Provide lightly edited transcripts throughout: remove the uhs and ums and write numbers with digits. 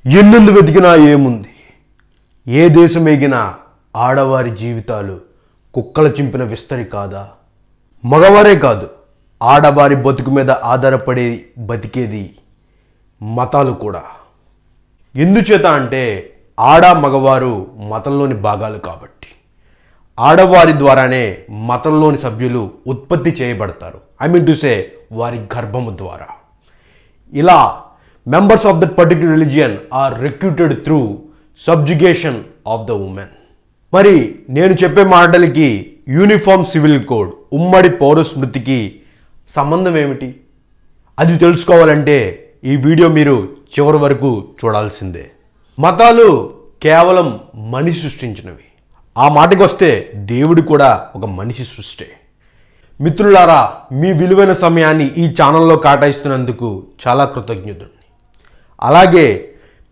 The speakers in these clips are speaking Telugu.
ఎన్నెందు వెతికినా ఏముంది, ఏ దేశం ఎగినా ఆడవారి జీవితాలు కుక్కల చింపిన విస్తరి కాదా? మగవారే కాదు, ఆడవారి బతుకు మీద ఆధారపడి బతికేది మతాలు కూడా. ఎందుచేత అంటే ఆడ మగవారు మతంలోని భాగాలు కాబట్టి. ఆడవారి ద్వారానే మతంలోని సభ్యులు ఉత్పత్తి చేయబడతారు. ఐ మీన్ టు సే వారి గర్భము ద్వారా. ఇలా members of that particular religion are recruited through subjugation of the women. మరి నేను చెప్పే మాటలకి యూనిఫామ్ సివిల్ కోడ్, ఉమ్మడి పౌర స్మృతికి సంబంధం ఏమిటి? అది తెలుసుకోవాలంటే ఈ వీడియో మీరు చివరి వరకు చూడాల్సిందే. మతాలు కేవలం మనిషి సృష్టించినవి. ఆ మాటకి వస్తే దేవుడు కూడా ఒక మనిషి సృష్టి. మిత్రులారా, మీ విలువైన సమయాన్ని ఈ ఛానల్లో కేటాయిస్తున్నందుకు చాలా కృతజ్ఞతలు. అలాగే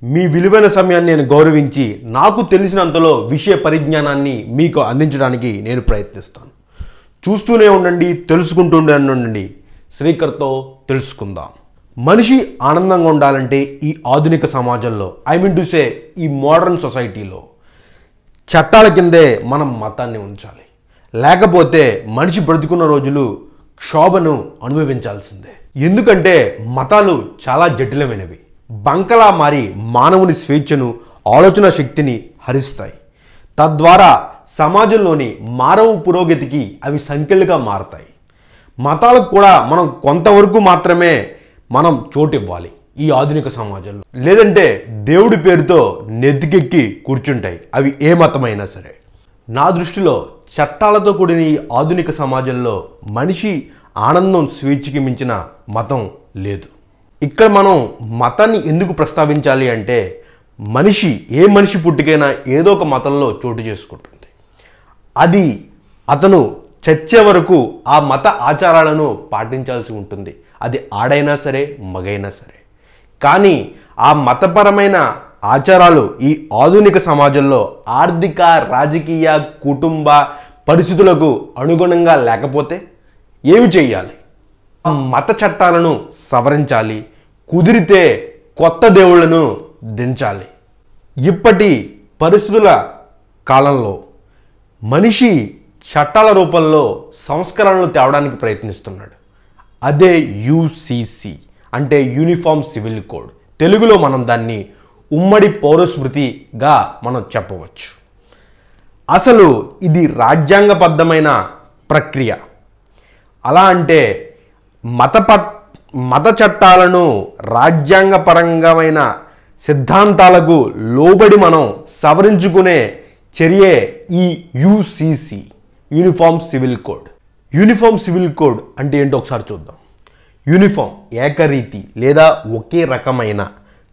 మీ విలువైన సమయాన్ని నేను గౌరవించి నాకు తెలిసినంతలో విషయ పరిజ్ఞానాన్ని మీకు అందించడానికి నేను ప్రయత్నిస్తాను. చూస్తూనే ఉండండి, తెలుసుకుంటూనే ఉండండి. శ్రీకర్తో తెలుసుకుందాం. మనిషి ఆనందంగా ఉండాలంటే ఈ ఆధునిక సమాజంలో, ఐ మీన్ టు సే ఈ మోడర్న్ సొసైటీలో చట్టాల కిందే మనం మతాన్ని ఉంచాలి. లేకపోతే మనిషి బ్రతుకున్న రోజులు క్షోభను అనుభవించాల్సిందే. ఎందుకంటే మతాలు చాలా జటిలమైనవి. బంకలా మారి మానవుని స్వేచ్ఛను, ఆలోచన శక్తిని హరిస్తాయి. తద్వారా సమాజంలోని మానవ పురోగతికి అవి సంఖ్యలుగా మారతాయి. మతాలకు కూడా మనం కొంతవరకు మాత్రమే మనం చోటు ఇవ్వాలి ఈ ఆధునిక సమాజంలో. లేదంటే దేవుడి పేరుతో నెత్తికెక్కి కూర్చుంటాయి అవి ఏ మతమైనా సరే. నా దృష్టిలో చట్టాలతో కూడిన ఈ ఆధునిక సమాజంలో మనిషి ఆనందం, స్వేచ్ఛకి మించిన మతం లేదు. ఇక్కడ మనం మతాన్ని ఎందుకు ప్రస్తావించాలి అంటే ఏ మనిషి పుట్టుకైనా ఏదో ఒక మతంలో చోటు చేసుకుంటుంది. అది అతను చచ్చే వరకు ఆ మత ఆచారాలను పాటించాల్సి ఉంటుంది. అది ఆడైనా సరే, మగైనా సరే. కానీ ఆ మతపరమైన ఆచారాలు ఈ ఆధునిక సమాజంలో ఆర్థిక, రాజకీయ, కుటుంబ పరిస్థితులకు అనుగుణంగా లేకపోతే ఏమి చేయాలి? ఆ మత చట్టాలను సవరించాలి. కుదిరితే కొత్త దేవుళ్లను దించాలి. ఇప్పటి పరిస్థితుల కాలంలో మనిషి చట్టాల రూపంలో సంస్కరణలు తేవడానికి ప్రయత్నిస్తున్నాడు. అదే యూసీసీ అంటే యూనిఫామ్ సివిల్ కోడ్. తెలుగులో మనం దాన్ని ఉమ్మడి పౌరస్మృతిగా మనం చెప్పవచ్చు. అసలు ఇది రాజ్యాంగబద్ధమైన ప్రక్రియ. అలా అంటే మత చట్టాలను రాజ్యాంగపరంగమైన సిద్ధాంతాలకు లోబడి మనం సవరించుకునే చర్యే ఈ UCC, uniform civil code. Uniform civil code అంటే ఏంటో ఒకసారి చూద్దాం. యూనిఫామ్ ఏకరీతి లేదా ఒకే రకమైన,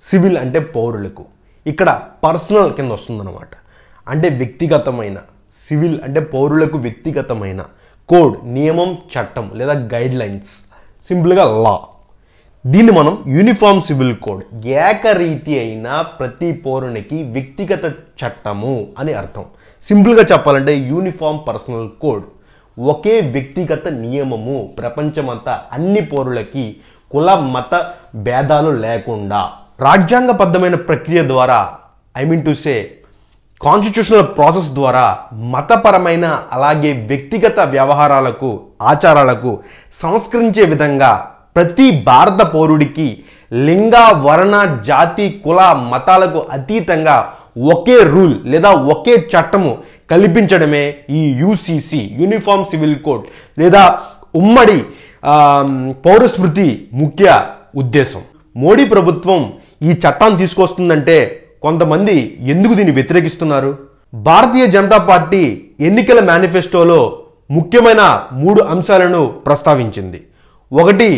సివిల్ అంటే పౌరులకు, ఇక్కడ పర్సనల్ కింద వస్తుందన్నమాట. అంటే వ్యక్తిగతమైన. సివిల్ అంటే పౌరులకు వ్యక్తిగతమైన. కోడ్ నియమం, చట్టం లేదా గైడ్ లైన్స్, సింపుల్గా లా. దీన్ని మనం యూనిఫామ్ సివిల్ కోడ్, ఏకరీతి అయిన ప్రతి పౌరునికి వ్యక్తిగత చట్టము అని అర్థం. సింపుల్గా చెప్పాలంటే యూనిఫామ్ పర్సనల్ కోడ్, ఒకే వ్యక్తిగత నియమము ప్రపంచమంతా అన్ని పౌరులకి కుల మత భేదాలు లేకుండా రాజ్యాంగబద్ధమైన ప్రక్రియ ద్వారా, I mean to say constitutional process ద్వారా మతపరమైన అలాగే వ్యక్తిగత వ్యవహారాలకు, ఆచారాలకు సంస్కరించే విధంగా ప్రతి భారత పౌరుడికి లింగ, వర్ణ, జాతి, కుల, మతాలకు అతీతంగా ఒకే రూల్ లేదా ఒకే చట్టము కల్పించడమే ఈ యూసీసీ, యూనిఫామ్ సివిల్ కోడ్ లేదా ఉమ్మడి పౌరస్మృతి ముఖ్య ఉద్దేశం. మోడీ ప్రభుత్వం ఈ చట్టాన్ని తీసుకొస్తుందంటే కొంతమంది ఎందుకు దీన్ని వ్యతిరేకిస్తున్నారు? భారతీయ జనతా పార్టీ ఎన్నికల మేనిఫెస్టోలో ముఖ్యమైన 3 అంశాలను ప్రస్తావించింది. ఒకటి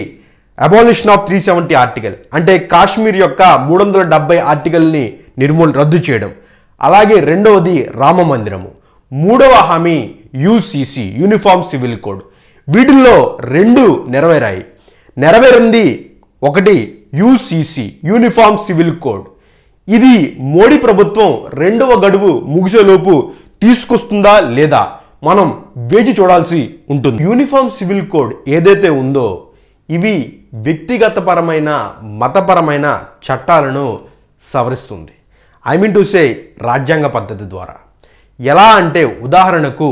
అబాలిషన్ ఆఫ్ 370 ఆర్టికల్, అంటే కాశ్మీర్ యొక్క 370 ఆర్టికల్ని రద్దు చేయడం. అలాగే రెండవది రామ మందిరము. మూడవ హామీ యూసీసీ, యూనిఫామ్ సివిల్ కోడ్. వీటిల్లో 2 నెరవేరాయి. నెరవేరింది ఒకటి యూసీసీ, యూనిఫామ్ సివిల్ కోడ్. ఇది మోడీ ప్రభుత్వం 2వ గడువు ముగిసేలోపు తీసుకొస్తుందా లేదా మనం వేచి చూడాల్సి ఉంటుంది. యూనిఫామ్ సివిల్ కోడ్ ఏదైతే ఉందో ఇవి వ్యక్తిగతపరమైన మతపరమైన చట్టాలను సవరిస్తుంది. ఐ మీన్ టు సే రాజ్యాంగ పద్ధతి ద్వారా. ఎలా అంటే ఉదాహరణకు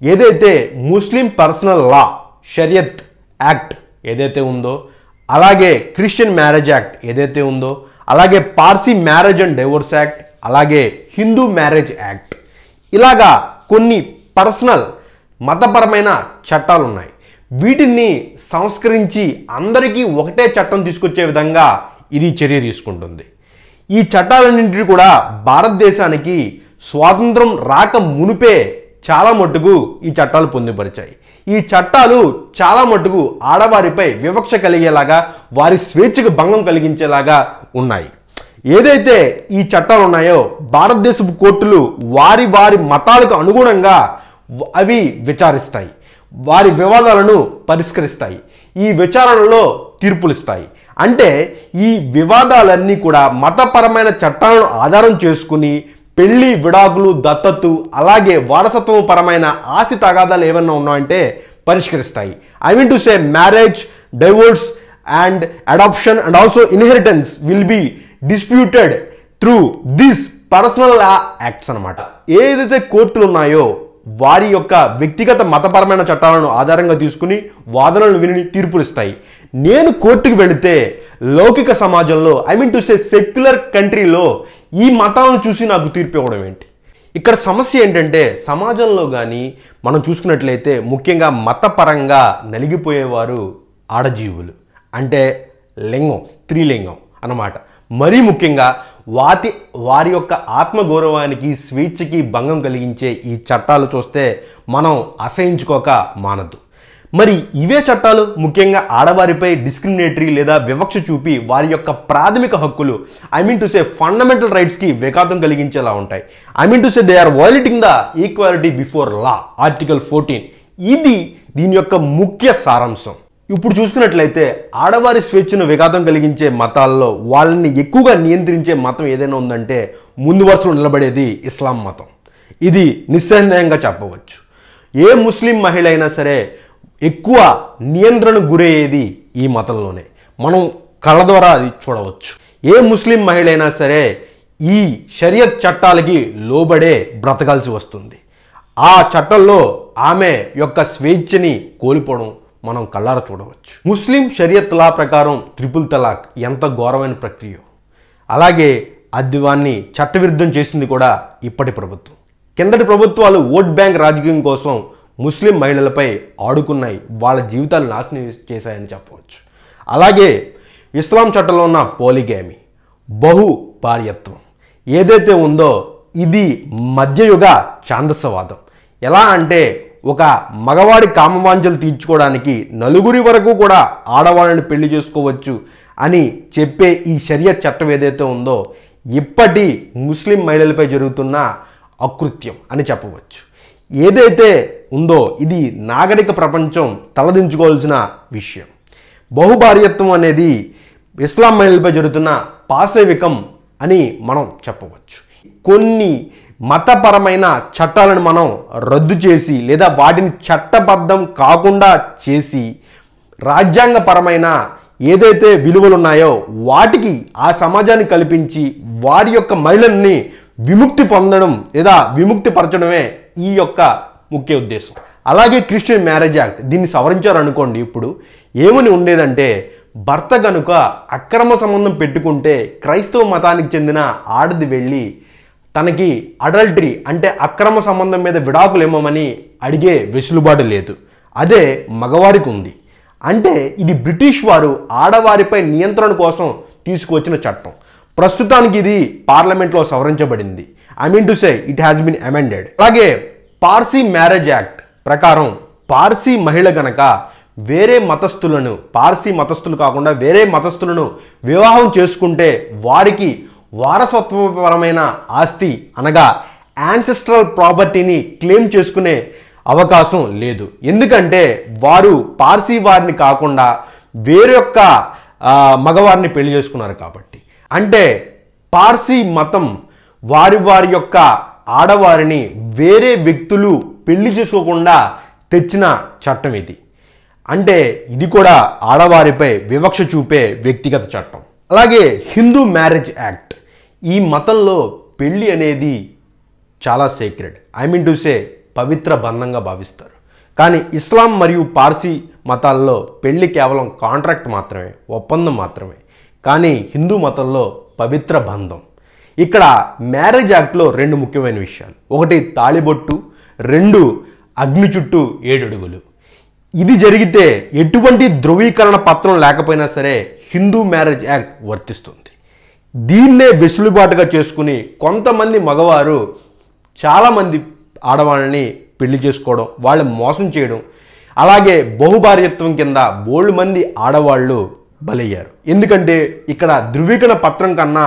ఏదైతే ముస్లిం పర్సనల్ లా షరియత్ యాక్ట్ ఏదైతే ఉందో, అలాగే క్రిస్టియన్ మ్యారేజ్ యాక్ట్ ఏదైతే ఉందో, అలాగే Parsi marriage and divorce act, అలాగే హిందూ మ్యారేజ్ యాక్ట్, ఇలాగా కొన్ని పర్సనల్ మతపరమైన చట్టాలు ఉన్నాయి. వీటిని సంస్కరించి అందరికీ ఒకటే చట్టం తీసుకొచ్చే విధంగా ఇది చర్య తీసుకుంటుంది. ఈ చట్టాలన్నింటినీ కూడా భారతదేశానికి స్వాతంత్రం రాక మునుపే చాలా మట్టుకు ఈ చట్టాలు పొందుపరిచాయి. ఈ చట్టాలు చాలా మట్టుకు ఆడవారిపై వివక్ష కలిగేలాగా, వారి స్వేచ్ఛకు భంగం కలిగించేలాగా ఉన్నాయి. ఏదైతే ఈ చట్టాలు ఉన్నాయో భారతదేశపు కోర్టులు వారి వారి మతాలకు అనుగుణంగా అవి విచారిస్తాయి, వారి వివాదాలను పరిష్కరిస్తాయి, ఈ విచారణలో తీర్పులు ఇస్తాయి. అంటే ఈ వివాదాలన్నీ కూడా మతపరమైన చట్టాలను ఆధారం చేసుకుని పెళ్లి, విడాకులు, దత్తతు, అలాగే వారసత్వం పరమైన ఆస్తి తగాదాలు ఏమన్నా ఉన్నాయంటే పరిష్కరిస్తాయి. I mean to say marriage, divorce and adoption and also inheritance will be disputed through this personal law acts అన్నమాట. ఏదైతే కోర్టులు ఉన్నాయో వారి యొక్క వ్యక్తిగత మతపరమైన చట్టాలను ఆధారంగా తీసుకుని వాదనలు విని తీర్పులు ఇస్తాయి. నేను కోర్టుకు వెళితే లౌకిక సమాజంలో, I mean to say secular కంట్రీలో ఈ మతాలను చూసి నాకు తీర్పు ఇవ్వడం ఏంటి? ఇక్కడ సమస్య ఏంటంటే సమాజంలో కానీ మనం చూసుకున్నట్లయితే ముఖ్యంగా మతపరంగా నలిగిపోయేవారు ఆడజీవులు, అంటే లింగం, స్త్రీలింగం అన్నమాట. మరీ ముఖ్యంగా వారి యొక్క ఆత్మగౌరవానికి, స్వేచ్ఛకి భంగం కలిగించే ఈ చట్టాలు చూస్తే మనం అసహించుకోక మానదు. మరి ఇవే చట్టాలు ముఖ్యంగా ఆడవారిపై డిస్క్రిమినేటరీ లేదా వివక్ష చూపి వారి యొక్క ప్రాథమిక హక్కులు, I mean to say fundamental రైట్స్కి విఘాతం కలిగించేలా ఉంటాయి. I mean to say they are violating the equality before law, article 14. ఇది దీని యొక్క ముఖ్య సారాంశం. ఇప్పుడు చూసుకున్నట్లయితే ఆడవారి స్వేచ్ఛను విఘాతం కలిగించే మతాల్లో వాళ్ళని ఎక్కువగా నియంత్రించే మతం ఏదైనా ఉందంటే ముందు వరుసలో నిలబడేది ఇస్లాం మతం. ఇది నిస్సందేహంగా చెప్పవచ్చు. ఏ ముస్లిం మహిళ అయినా సరే ఎక్కువ నియంత్రణకు గురయ్యేది ఈ మతంలోనే. మనం కళ్ళ ద్వారా అది చూడవచ్చు. ఏ ముస్లిం మహిళ అయినా సరే ఈ షరియత్ చట్టాలకి లోబడే బ్రతకాల్సి వస్తుంది. ఆ చట్టంలో ఆమె యొక్క స్వేచ్ఛని కోల్పోవడం మనం కళ్ళారా చూడవచ్చు. ముస్లిం షరియత్ లా ప్రకారం ట్రిపుల్ తలాక్ ఎంత ఘోరమైన ప్రక్రియ. అలాగే దాన్ని చట్టవిరుద్ధం చేసింది కూడా ఇప్పటి ప్రభుత్వం. కిందటి ప్రభుత్వాలు ఓట్ బ్యాంక్ రాజకీయం కోసం ముస్లిం మహిళలపై ఆడుకున్నాయి, వాళ్ళ జీవితాలు నాశనం చేశాయని చెప్పవచ్చు. అలాగే ఇస్లాం చట్టంలో ఉన్న పోలిగామి, బహు భార్యత్వం ఏదైతే ఉందో ఇది మధ్యయుగ ఛాందసవాదం. ఎలా అంటే ఒక మగవాడి కామవాంఛలు తీర్చుకోవడానికి నలుగురి వరకు కూడా ఆడవాళ్ళని పెళ్లి చేసుకోవచ్చు అని చెప్పే ఈ షరియత్ చట్టం ఏదైతే ఉందో ఇప్పటి ముస్లిం మహిళలపై జరుగుతున్న అకృత్యం అని చెప్పవచ్చు. ఏదైతే ఉందో ఇది నాగరిక ప్రపంచం తలదించుకోవాల్సిన విషయం. బహుభార్యత్వం అనేది ఇస్లాం మహిళలపై జరుగుతున్న పాశవికం అని మనం చెప్పవచ్చు. కొన్ని మతపరమైన చట్టాలను మనం రద్దు చేసి లేదా వాటిని చట్టబద్ధం కాకుండా చేసి రాజ్యాంగపరమైన ఏదైతే విలువలు ఉన్నాయో వాటికి ఆ సమాజాన్ని కల్పించి వారి యొక్క మహిళల్ని విముక్తి పొందడం లేదా విముక్తి పరచడమే ఈ యొక్క ముఖ్య ఉద్దేశం. అలాగే క్రిస్టియన్ మ్యారేజ్ యాక్ట్ దీన్ని సవరించారనుకోండి. ఇప్పుడు ఏమని ఉండేదంటే భర్త కనుక అక్రమ సంబంధం పెట్టుకుంటే క్రైస్తవ మతానికి చెందిన ఆడది వెళ్ళి తనకి అడల్టరీ అంటే అక్రమ సంబంధం మీద విడాకులు ఇవ్వమని అడిగే వెసులుబాటు లేదు. అదే మగవారికి ఉంది. అంటే ఇది బ్రిటిష్ వారు ఆడవారిపై నియంత్రణ కోసం తీసుకువచ్చిన చట్టం. ప్రస్తుతానికి ఇది పార్లమెంట్లో సవరించబడింది. I mean to say it has been amended. అలాగే పార్సీ మ్యారేజ్ యాక్ట్ ప్రకారం పార్సీ మహిళ గనక వేరే మతస్థులను, పార్సీ మతస్థులు కాకుండా వేరే మతస్థులను వివాహం చేసుకుంటే వారికి వారసత్వపరమైన ఆస్తి అనగా యాన్సెస్ట్రల్ ప్రాపర్టీని క్లెయిమ్ చేసుకునే అవకాశం లేదు. ఎందుకంటే వారు పార్సీ వారిని కాకుండా వేరొక్క మగవారిని పెళ్లి చేసుకున్నారు కాబట్టి. అంటే పార్సీ మతం వారి యొక్క ఆడవారిని వేరే వ్యక్తులు పెళ్లి చేసుకోకుండా తెచ్చిన చట్టం ఇది. అంటే ఇది కూడా ఆడవారిపై వివక్ష చూపే వ్యక్తిగత చట్టం. అలాగే హిందూ మ్యారేజ్ యాక్ట్ ఈ మతంలో పెళ్ళి అనేది చాలా secret, I mean to say పవిత్ర బంధంగా భావిస్తారు. కానీ ఇస్లాం మరియు పార్సీ మతాల్లో పెళ్ళి కేవలం కాంట్రాక్ట్ మాత్రమే, ఒప్పందం మాత్రమే. కానీ హిందూ మతంలో పవిత్ర బంధం. ఇక్కడ మ్యారేజ్ యాక్ట్లో 2 ముఖ్యమైన విషయాలు. 1 తాళిబొట్టు, 2 అగ్ని చుట్టూ 7 అడుగులు. ఇది జరిగితే ఎటువంటి ధృవీకరణ పత్రం లేకపోయినా సరే హిందూ మ్యారేజ్ యాక్ట్ వర్తిస్తుంది. దీన్నే వెసులుబాటుగా చేసుకుని కొంతమంది మగవారు చాలామంది ఆడవాళ్ళని పెళ్లి చేసుకోవడం, వాళ్ళని మోసం చేయడం, అలాగే బహుభార్యత్వం కింద బోల్డ్ మంది ఆడవాళ్ళు బలయ్యారు. ఎందుకంటే ఇక్కడ ధృవీకరణ పత్రం కన్నా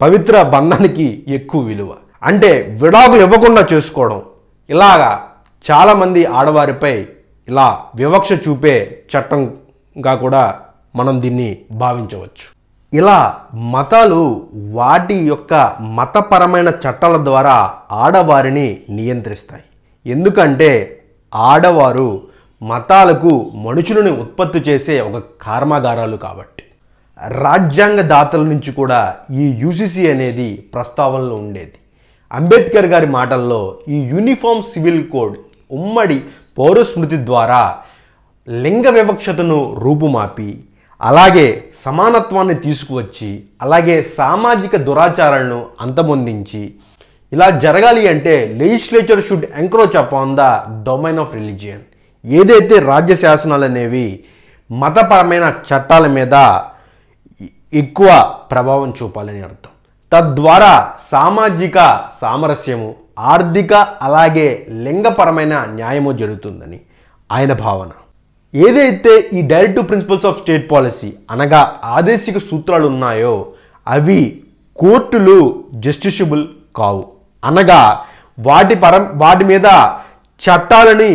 పవిత్ర బంధానికి ఎక్కువ విలువ. అంటే విడాకులు ఇవ్వకుండా చేసుకోవడం, ఇలాగా చాలామంది ఆడవారిపై ఇలా వివక్ష చూపే చట్టంగా కూడా మనం దీన్ని భావించవచ్చు. ఇలా మతాలు వాటి యొక్క మతపరమైన చట్టాల ద్వారా ఆడవారిని నియంత్రిస్తాయి. ఎందుకంటే ఆడవారు మతాలకు మనుషులను ఉత్పత్తి చేసే ఒక కర్మాగారాలు కాబట్టి. రాజ్యాంగ దాతల నుంచి కూడా ఈ యూసీసీ అనేది ప్రస్తావనలో ఉండేది. అంబేద్కర్ గారి మాటల్లో ఈ యూనిఫామ్ సివిల్ కోడ్ ఉమ్మడి పౌరస్మృతి ద్వారా లింగ వివక్షతను రూపుమాపి, అలాగే సమానత్వాన్ని తీసుకువచ్చి, అలాగే సామాజిక దురాచారాలను అంతమొందించి, ఇలా జరగాలి అంటే legislature should encroach upon the domain of religion. ఏదైతే రాజ్య శాసనాలు అనేవి మతపరమైన చట్టాల మీద ఎక్కువ ప్రభావం చూపాలని అర్థం. తద్వారా సామాజిక సామరస్యము, ఆర్థిక అలాగే లింగపరమైన న్యాయము జరుగుతుందని ఆయన భావన. ఏదైతే ఈ directive principles of state policy అనగా ఆదేశిక సూత్రాలు ఉన్నాయో అవి కోర్టులు జస్టిషబుల్ కావు. అనగా వాటి మీద చట్టాలని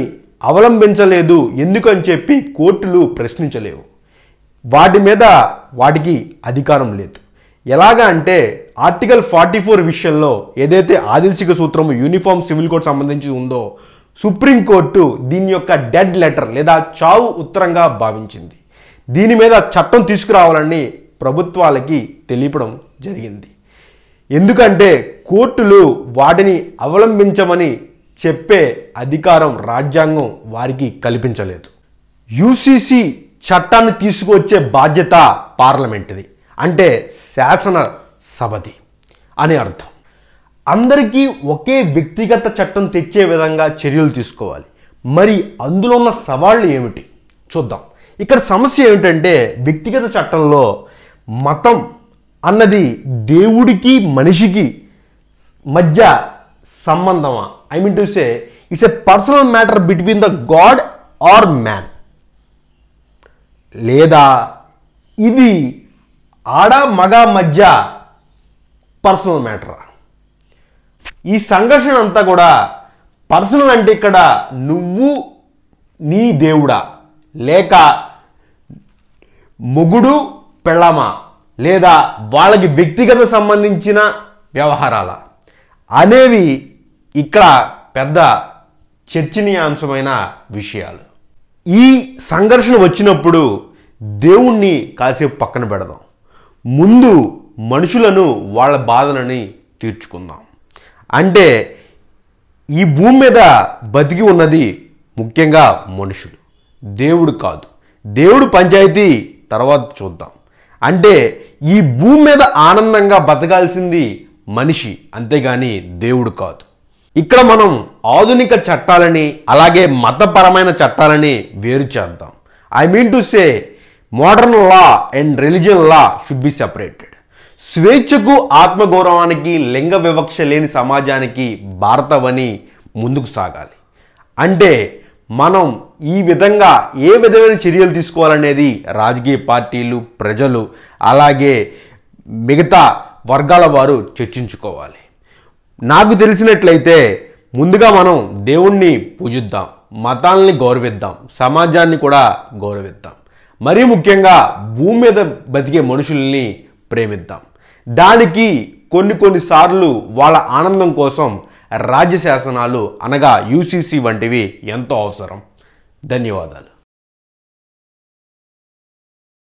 అవలంబించలేదు ఎందుకని చెప్పి కోర్టులు ప్రశ్నించలేవు. వాటి మీద వాటికి అధికారం లేదు. ఎలాగా అంటే ఆర్టికల్ 44 విషయంలో ఏదైతే ఆదేశిక సూత్రము యూనిఫామ్ సివిల్ కోడ్ సంబంధించి ఉందో సుప్రీంకోర్టు దీని యొక్క డెడ్ లెటర్ లేదా చావు ఉత్తరంగా భావించింది. దీని మీద చట్టం తీసుకురావాలని ప్రభుత్వాలకి తెలియపడం జరిగింది. ఎందుకంటే కోర్టులు వాటిని అవలంబించమని చెప్పే అధికారం రాజ్యాంగం వారికి కల్పించలేదు. యూసీసీ చట్టాన్ని తీసుకువచ్చే బాధ్యత పార్లమెంటుది, అంటే శాసన సభది అని అర్థం. అందరికీ ఒకే వ్యక్తిగత చట్టం తెచ్చే విధంగా చర్యలు తీసుకోవాలి. మరి అందులో ఉన్న సవాళ్ళు ఏమిటి చూద్దాం. ఇక్కడ సమస్య ఏమిటంటే వ్యక్తిగత చట్టంలో మతం అన్నది దేవుడికి మనిషికి మధ్య సంబంధమా, I mean to say it's a personal matter between the god or man, లేదా ఇది ఆడ మగ మధ్య పర్సనల్ మ్యాటరా? ఈ సంఘర్షణ అంతా కూడా పర్సనల్ అంటే ఇక్కడ నువ్వు నీ దేవుడా, లేక మొగుడు పెళ్ళామా, లేదా వాళ్ళకి వ్యక్తిగత సంబంధించిన వ్యవహారాల అనేవి ఇక్కడ పెద్ద చర్చనీయాంశమైన విషయాలు. ఈ సంఘర్షణ వచ్చినప్పుడు దేవుణ్ణి కాసేపు పక్కన పెడదాం, ముందు మనుషులను వాళ్ళ బాధలని తీర్చుకుందాం. అంటే ఈ భూమి మీద బతికి ఉన్నది ముఖ్యంగా మనుషులు, దేవుడు కాదు. దేవుడు పంచాయతీ తర్వాత చూద్దాం. అంటే ఈ భూమి మీద ఆనందంగా బతకాల్సింది మనిషి, అంతేగాని దేవుడు కాదు. ఇక్కడ మనం ఆధునిక చట్టాలని అలాగే మతపరమైన చట్టాలని వేరు చేద్దాం. I mean to say modern law and religion law should be separated. స్వేచ్ఛకు ఆత్మగౌరవానికి లింగ వివక్ష లేని సమాజానికి భారతవని ముందుకు సాగాలి. అంటే మనం ఈ విధంగా ఏ విధమైన చర్యలు తీసుకోవాలనేది రాజకీయ పార్టీలు, ప్రజలు, అలాగే మిగతా వర్గాల వారు చర్చించుకోవాలి. నాకు తెలిసినట్లయితే ముందుగా మనం దేవుణ్ణి పూజిద్దాం, మతాల్ని గౌరవిద్దాం, సమాజాన్ని కూడా గౌరవిద్దాం. మరీ ముఖ్యంగా భూమి మీద బతికే మనుషుల్ని ప్రేమిద్దాం. దానికి కొన్నిసార్లు వాళ్ళ ఆనందం కోసం రాజ్య శాసనాలు అనగా యూసీసీ వంటివి ఎంతో అవసరం. ధన్యవాదాలు.